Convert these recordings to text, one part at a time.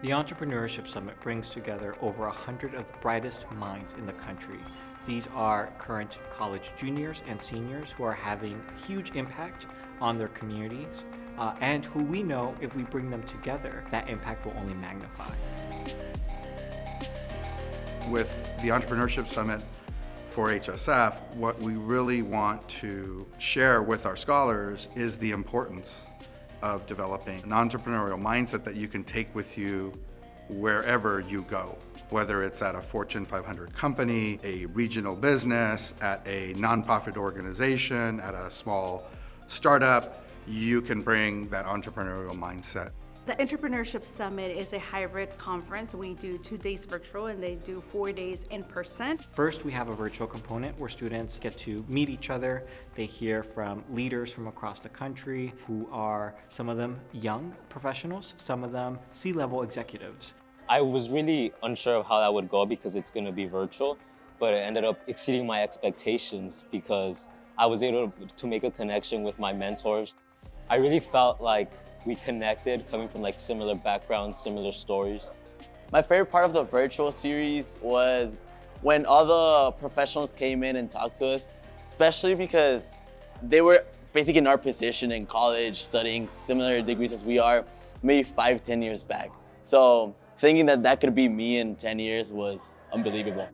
The Entrepreneurship Summit brings together over 100 of the brightest minds in the country. These are current college juniors and seniors who are having a huge impact on their communities and who we know if we bring them together, that impact will only magnify. With the Entrepreneurship Summit for HSF, what we really want to share with our scholars is the importance of developing an entrepreneurial mindset that you can take with you wherever you go, whether it's at a Fortune 500 company, a regional business, at a nonprofit organization, at a small startup, you can bring that entrepreneurial mindset. The Entrepreneurship Summit is a hybrid conference. We do 2 days virtual and they do 4 days in person. First, we have a virtual component where students get to meet each other. They hear from leaders from across the country who are, some of them young professionals, some of them C-level executives. I was really unsure of how that would go because it's going to be virtual, but it ended up exceeding my expectations because I was able to make a connection with my mentors. I really felt like we connected, coming from like similar backgrounds, similar stories. My favorite part of the virtual series was when all the professionals came in and talked to us, especially because they were basically in our position in college, studying similar degrees as we are, maybe 5-10 years back. So thinking that that could be me in 10 years was unbelievable.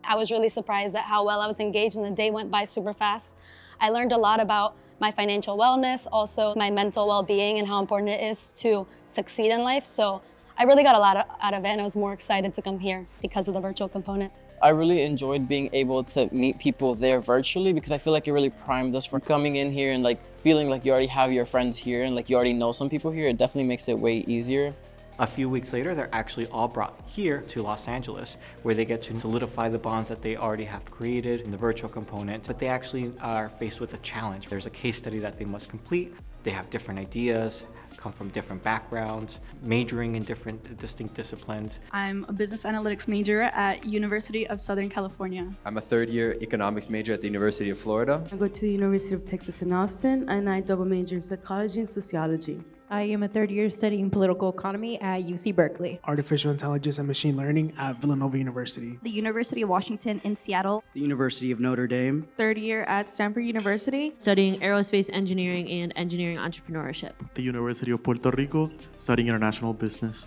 I was really surprised at how well I was engaged and the day went by super fast. I learned a lot about my financial wellness, also my mental well-being and how important it is to succeed in life. So I really got a lot out of it and I was more excited to come here because of the virtual component. I really enjoyed being able to meet people there virtually because I feel like it really primed us for coming in here and like feeling like you already have your friends here and like you already know some people here. It definitely makes it way easier. A few weeks later, they're actually all brought here to Los Angeles, where they get to solidify the bonds that they already have created in the virtual component, but they actually are faced with a challenge. There's a case study that they must complete. They have different ideas, come from different backgrounds, majoring in different distinct disciplines. I'm a business analytics major at University of Southern California. I'm a third-year economics major at the University of Florida. I go to the University of Texas in Austin, and I double major in psychology and sociology. I am a third year studying political economy at UC Berkeley. Artificial intelligence and machine learning at Villanova University. The University of Washington in Seattle. The University of Notre Dame. Third year at Stanford University. Studying aerospace engineering and engineering entrepreneurship. The University of Puerto Rico, studying international business.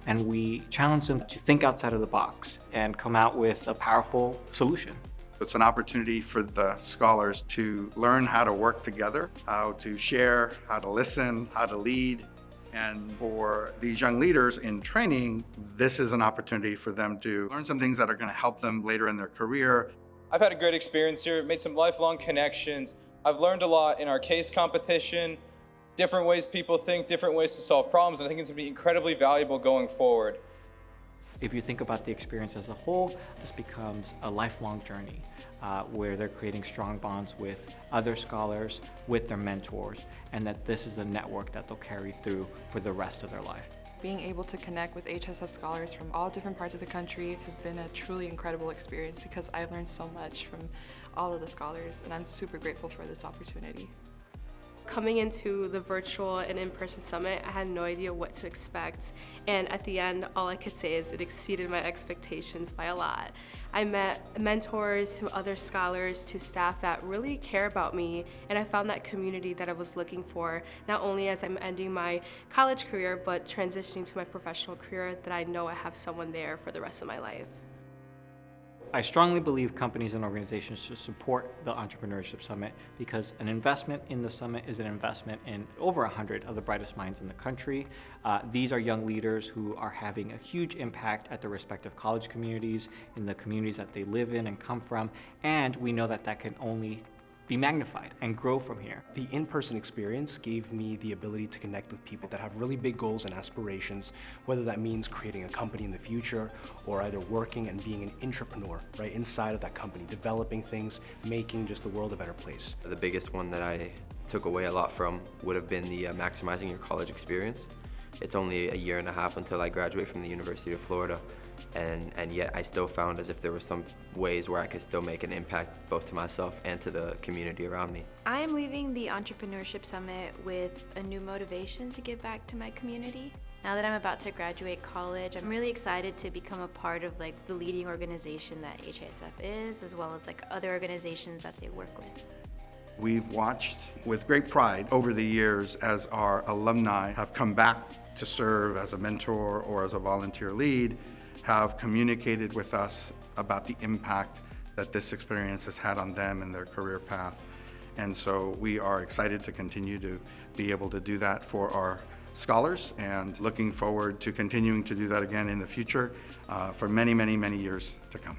And we challenge them to think outside of the box and come out with a powerful solution. It's an opportunity for the scholars to learn how to work together, how to share, how to listen, how to lead. And for these young leaders in training, this is an opportunity for them to learn some things that are going to help them later in their career. I've had a great experience here, made some lifelong connections. I've learned a lot in our case competition, different ways people think, different ways to solve problems, and I think it's going to be incredibly valuable going forward. If you think about the experience as a whole, this becomes a lifelong journey where they're creating strong bonds with other scholars, with their mentors, and that this is a network that they'll carry through for the rest of their life. Being able to connect with HSF scholars from all different parts of the country has been a truly incredible experience because I've learned so much from all of the scholars, and I'm super grateful for this opportunity. Coming into the virtual and in-person summit, I had no idea what to expect, and at the end, all I could say is it exceeded my expectations by a lot. I met mentors, to other scholars, to staff that really care about me, and I found that community that I was looking for, not only as I'm ending my college career, but transitioning to my professional career, that I know I have someone there for the rest of my life. I strongly believe companies and organizations should support the Entrepreneurship Summit because an investment in the summit is an investment in over 100 of the brightest minds in the country. These are young leaders who are having a huge impact at their respective college communities, in the communities that they live in and come from, and we know that that can only be magnified and grow from here. The in-person experience gave me the ability to connect with people that have really big goals and aspirations, whether that means creating a company in the future or either working and being an entrepreneur, right, inside of that company, developing things, making just the world a better place. The biggest one that I took away a lot from would have been the maximizing your college experience. It's only a year and a half until I graduate from the University of Florida, and yet I still found as if there were some ways where I could still make an impact both to myself and to the community around me. I am leaving the Entrepreneurship Summit with a new motivation to give back to my community. Now that I'm about to graduate college, I'm really excited to become a part of like the leading organization that HSF is, as well as like other organizations that they work with. We've watched with great pride over the years as our alumni have come back to serve as a mentor or as a volunteer lead, have communicated with us about the impact that this experience has had on them and their career path. And so we are excited to continue to be able to do that for our scholars and looking forward to continuing to do that again in the future for many, many, many years to come.